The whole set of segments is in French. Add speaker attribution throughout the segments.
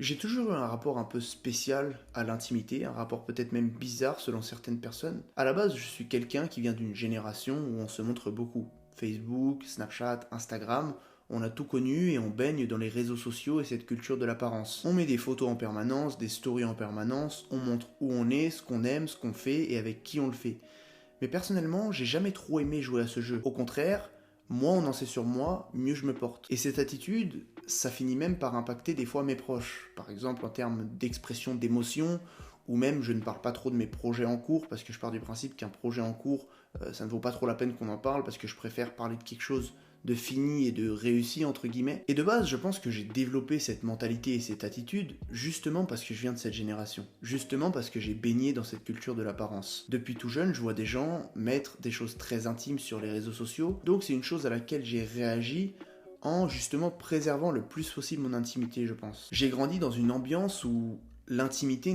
Speaker 1: J'ai toujours eu un rapport un peu spécial à l'intimité, un rapport peut-être même bizarre selon certaines personnes. À la base, je suis quelqu'un qui vient d'une génération où on se montre beaucoup. Facebook, Snapchat, Instagram, on a tout connu et on baigne dans les réseaux sociaux et cette culture de l'apparence. On met des photos en permanence, des stories en permanence, on montre où on est, ce qu'on aime, ce qu'on fait et avec qui on le fait. Mais personnellement, j'ai jamais trop aimé jouer à ce jeu. Au contraire, moins on en sait sur moi, mieux je me porte. Et cette attitude, ça finit même par impacter des fois mes proches. Par exemple en termes d'expression d'émotion, ou même je ne parle pas trop de mes projets en cours, parce que je pars du principe qu'un projet en cours, ça ne vaut pas trop la peine qu'on en parle, parce que je préfère parler de quelque chose de fini et de réussi entre guillemets. Et de base, je pense que j'ai développé cette mentalité et cette attitude justement parce que je viens de cette génération. Justement parce que j'ai baigné dans cette culture de l'apparence. Depuis tout jeune, je vois des gens mettre des choses très intimes sur les réseaux sociaux. Donc c'est une chose à laquelle j'ai réagi en justement préservant le plus possible mon intimité, je pense. J'ai grandi dans une ambiance où l'intimité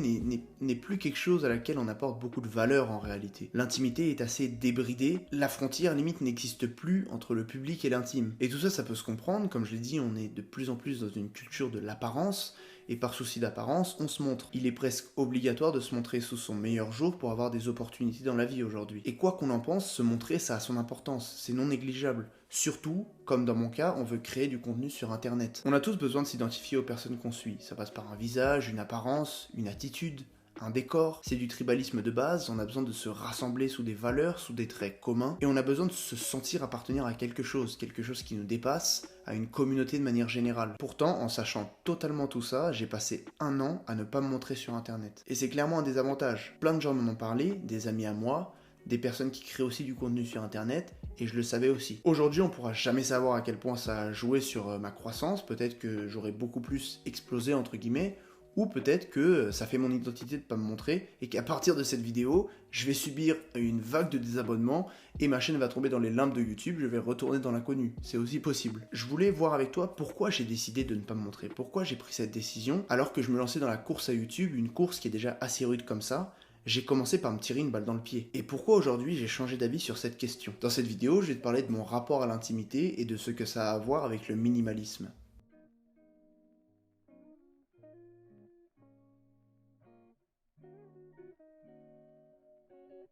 Speaker 1: n'est plus quelque chose à laquelle on apporte beaucoup de valeur en réalité. L'intimité est assez débridée, la frontière limite n'existe plus entre le public et l'intime. Et tout ça, ça peut se comprendre, comme je l'ai dit, on est de plus en plus dans une culture de l'apparence, et par souci d'apparence, on se montre. Il est presque obligatoire de se montrer sous son meilleur jour pour avoir des opportunités dans la vie aujourd'hui. Et quoi qu'on en pense, se montrer, ça a son importance, c'est non négligeable. Surtout, comme dans mon cas, on veut créer du contenu sur Internet. On a tous besoin de s'identifier aux personnes qu'on suit. Ça passe par un visage, une apparence, une attitude, un décor. C'est du tribalisme de base, on a besoin de se rassembler sous des valeurs, sous des traits communs, et on a besoin de se sentir appartenir à quelque chose qui nous dépasse, à une communauté de manière générale. Pourtant, en sachant totalement tout ça, j'ai passé un an à ne pas me montrer sur Internet. Et c'est clairement un désavantage. Plein de gens m'en ont parlé, des amis à moi, des personnes qui créent aussi du contenu sur Internet, et je le savais aussi. Aujourd'hui, on pourra jamais savoir à quel point ça a joué sur ma croissance, peut-être que j'aurais beaucoup plus explosé, entre guillemets, ou peut-être que ça fait mon identité de pas me montrer, et qu'à partir de cette vidéo, je vais subir une vague de désabonnements, et ma chaîne va tomber dans les limbes de YouTube, je vais retourner dans l'inconnu. C'est aussi possible. Je voulais voir avec toi pourquoi j'ai décidé de ne pas me montrer, pourquoi j'ai pris cette décision, alors que je me lançais dans la course à YouTube, une course qui est déjà assez rude comme ça. J'ai commencé par me tirer une balle dans le pied. Et pourquoi aujourd'hui j'ai changé d'avis sur cette question? Dans cette vidéo, je vais te parler de mon rapport à l'intimité et de ce que ça a à voir avec le minimalisme.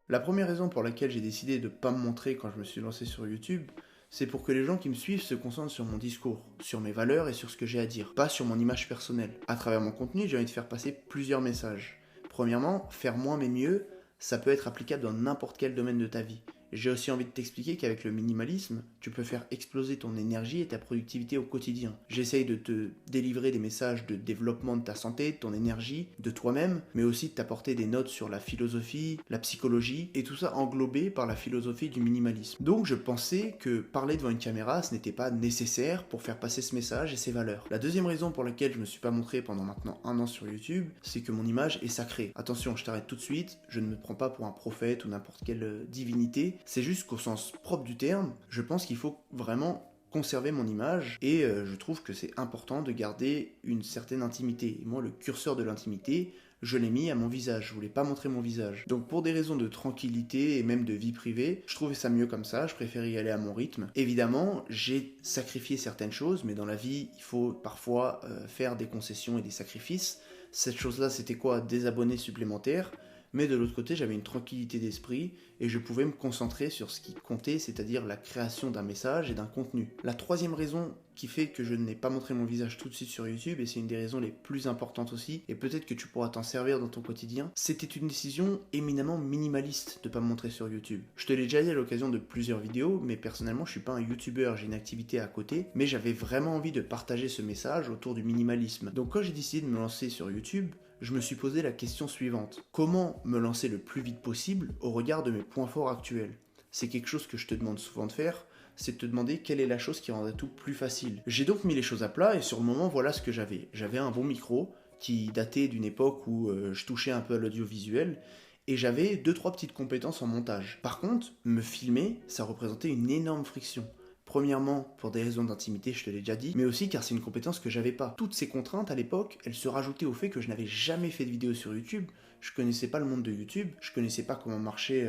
Speaker 1: La première raison pour laquelle j'ai décidé de ne pas me montrer quand je me suis lancé sur YouTube, c'est pour que les gens qui me suivent se concentrent sur mon discours, sur mes valeurs et sur ce que j'ai à dire, pas sur mon image personnelle. À travers mon contenu, j'ai envie de faire passer plusieurs messages. Premièrement, faire moins mais mieux, ça peut être applicable dans n'importe quel domaine de ta vie. J'ai aussi envie de t'expliquer qu'avec le minimalisme, tu peux faire exploser ton énergie et ta productivité au quotidien. J'essaye de te délivrer des messages de développement de ta santé, de ton énergie, de toi-même, mais aussi de t'apporter des notes sur la philosophie, la psychologie, et tout ça englobé par la philosophie du minimalisme. Donc je pensais que parler devant une caméra, ce n'était pas nécessaire pour faire passer ce message et ses valeurs. La deuxième raison pour laquelle je ne me suis pas montré pendant maintenant un an sur YouTube, c'est que mon image est sacrée. Attention, je t'arrête tout de suite, je ne me prends pas pour un prophète ou n'importe quelle divinité, c'est juste qu'au sens propre du terme, je pense qu'il faut vraiment conserver mon image et je trouve que c'est important de garder une certaine intimité. Et moi, le curseur de l'intimité, je l'ai mis à mon visage, je voulais pas montrer mon visage. Donc pour des raisons de tranquillité et même de vie privée, je trouvais ça mieux comme ça, je préférais y aller à mon rythme. Évidemment, j'ai sacrifié certaines choses, mais dans la vie, il faut parfois faire des concessions et des sacrifices. Cette chose-là, c'était quoi? Des abonnés supplémentaires. Mais de l'autre côté, j'avais une tranquillité d'esprit et je pouvais me concentrer sur ce qui comptait, c'est-à-dire la création d'un message et d'un contenu. La troisième raison qui fait que je n'ai pas montré mon visage tout de suite sur YouTube, et c'est une des raisons les plus importantes aussi, et peut-être que tu pourras t'en servir dans ton quotidien, c'était une décision éminemment minimaliste de ne pas me montrer sur YouTube. Je te l'ai déjà dit à l'occasion de plusieurs vidéos, mais personnellement je suis pas un YouTuber, j'ai une activité à côté, mais j'avais vraiment envie de partager ce message autour du minimalisme. Donc quand j'ai décidé de me lancer sur YouTube, je me suis posé la question suivante. Comment me lancer le plus vite possible au regard de mes points forts actuels? C'est quelque chose que je te demande souvent de faire, c'est de te demander quelle est la chose qui rendrait tout plus facile. J'ai donc mis les choses à plat et sur le moment, voilà ce que j'avais. J'avais un bon micro qui datait d'une époque où je touchais un peu à l'audiovisuel et j'avais 2-3 petites compétences en montage. Par contre, me filmer, ça représentait une énorme friction. Premièrement, pour des raisons d'intimité, je te l'ai déjà dit, mais aussi car c'est une compétence que j'avais pas. Toutes ces contraintes à l'époque, elles se rajoutaient au fait que je n'avais jamais fait de vidéo sur YouTube, je connaissais pas le monde de YouTube, je connaissais pas comment marchait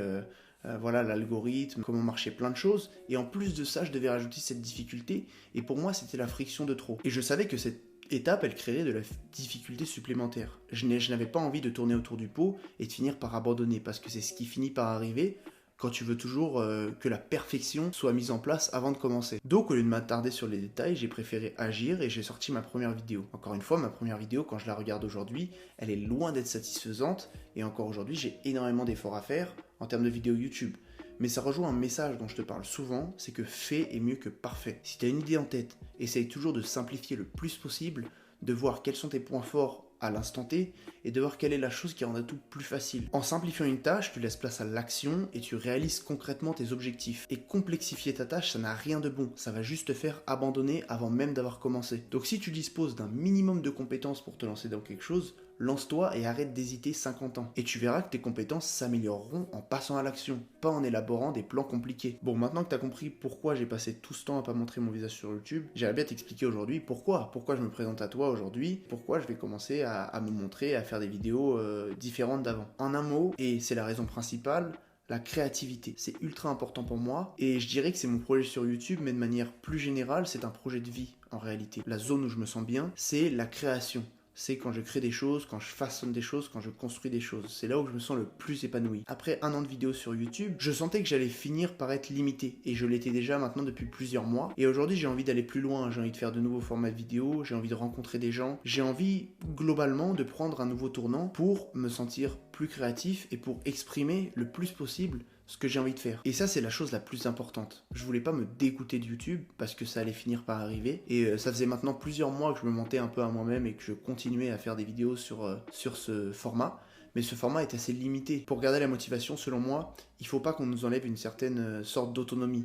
Speaker 1: voilà l'algorithme, comment marchait plein de choses, et en plus de ça, je devais rajouter cette difficulté, et pour moi, c'était la friction de trop. Et je savais que cette étape, elle créerait de la difficulté supplémentaire. Je n'avais pas envie de tourner autour du pot et de finir par abandonner, parce que c'est ce qui finit par arriver quand tu veux toujours que la perfection soit mise en place avant de commencer. Donc au lieu de m'attarder sur les détails, j'ai préféré agir et j'ai sorti ma première vidéo. Encore une fois, ma première vidéo, quand je la regarde aujourd'hui, elle est loin d'être satisfaisante, et encore aujourd'hui, j'ai énormément d'efforts à faire en termes de vidéos YouTube. Mais ça rejoint un message dont je te parle souvent, c'est que fait est mieux que parfait. Si tu as une idée en tête, essaye toujours de simplifier le plus possible, de voir quels sont tes points forts à l'instant T et de voir quelle est la chose qui rend tout plus facile. En simplifiant une tâche, tu laisses place à l'action et tu réalises concrètement tes objectifs. Et complexifier ta tâche, ça n'a rien de bon, ça va juste te faire abandonner avant même d'avoir commencé. Donc si tu disposes d'un minimum de compétences pour te lancer dans quelque chose, lance-toi et arrête d'hésiter 50 ans. Et tu verras que tes compétences s'amélioreront en passant à l'action, pas en élaborant des plans compliqués. Bon, maintenant que tu as compris pourquoi j'ai passé tout ce temps à pas montrer mon visage sur YouTube, j'aimerais bien t'expliquer aujourd'hui pourquoi je me présente à toi aujourd'hui, pourquoi je vais commencer à me montrer, à faire des vidéos différentes d'avant. En un mot, et c'est la raison principale, la créativité, c'est ultra important pour moi et je dirais que c'est mon projet sur YouTube, mais de manière plus générale, c'est un projet de vie en réalité. La zone où je me sens bien, c'est la création. C'est quand je crée des choses, quand je façonne des choses, quand je construis des choses. C'est là où je me sens le plus épanoui. Après un an de vidéos sur YouTube, je sentais que j'allais finir par être limité. Et je l'étais déjà maintenant depuis plusieurs mois. Et aujourd'hui, j'ai envie d'aller plus loin. J'ai envie de faire de nouveaux formats de vidéos. J'ai envie de rencontrer des gens. J'ai envie, globalement, de prendre un nouveau tournant pour me sentir plus créatif et pour exprimer le plus possible ce que j'ai envie de faire. Et ça, c'est la chose la plus importante. Je voulais pas me dégoûter de YouTube parce que ça allait finir par arriver. Et ça faisait maintenant plusieurs mois que je me mentais un peu à moi-même et que je continuais à faire des vidéos sur ce format. Mais ce format est assez limité. Pour garder la motivation, selon moi, il faut pas qu'on nous enlève une certaine sorte d'autonomie.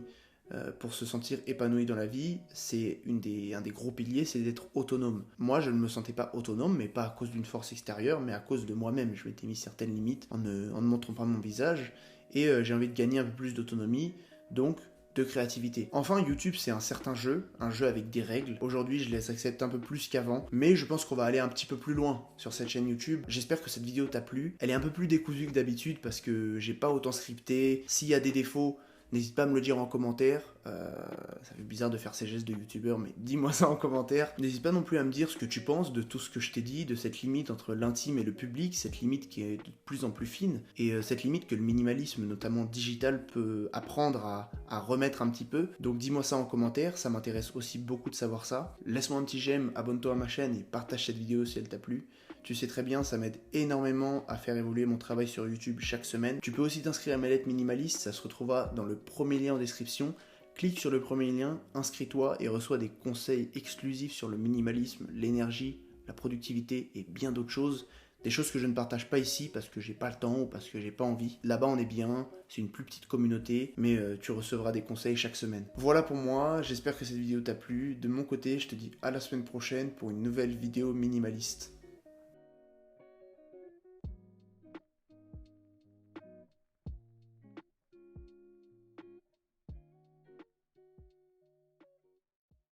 Speaker 1: Pour se sentir épanoui dans la vie, c'est un des gros piliers, c'est d'être autonome. Moi, je ne me sentais pas autonome, mais pas à cause d'une force extérieure, mais à cause de moi-même. Je m'étais mis certaines limites en ne montrant pas mon visage, et j'ai envie de gagner un peu plus d'autonomie, donc de créativité. Enfin, YouTube, c'est un certain jeu, un jeu avec des règles. Aujourd'hui, je les accepte un peu plus qu'avant, mais je pense qu'on va aller un petit peu plus loin sur cette chaîne YouTube. J'espère que cette vidéo t'a plu. Elle est un peu plus décousue que d'habitude parce que j'ai pas autant scripté. S'il y a des défauts, n'hésite pas à me le dire en commentaire. Ça fait bizarre de faire ces gestes de youtubeur, mais dis-moi ça en commentaire. N'hésite pas non plus à me dire ce que tu penses de tout ce que je t'ai dit, de cette limite entre l'intime et le public, cette limite qui est de plus en plus fine, et cette limite que le minimalisme, notamment digital, peut apprendre à remettre un petit peu. Donc dis-moi ça en commentaire, ça m'intéresse aussi beaucoup de savoir ça. Laisse-moi un petit j'aime, abonne-toi à ma chaîne et partage cette vidéo si elle t'a plu. Tu sais très bien, ça m'aide énormément à faire évoluer mon travail sur YouTube chaque semaine. Tu peux aussi t'inscrire à ma lettre minimaliste, ça se retrouvera dans le premier lien en description. Clique sur le premier lien, inscris-toi et reçois des conseils exclusifs sur le minimalisme, l'énergie, la productivité et bien d'autres choses. Des choses que je ne partage pas ici parce que j'ai pas le temps ou parce que j'ai pas envie. Là-bas on est bien, c'est une plus petite communauté, mais tu recevras des conseils chaque semaine. Voilà pour moi, j'espère que cette vidéo t'a plu. De mon côté, je te dis à la semaine prochaine pour une nouvelle vidéo minimaliste.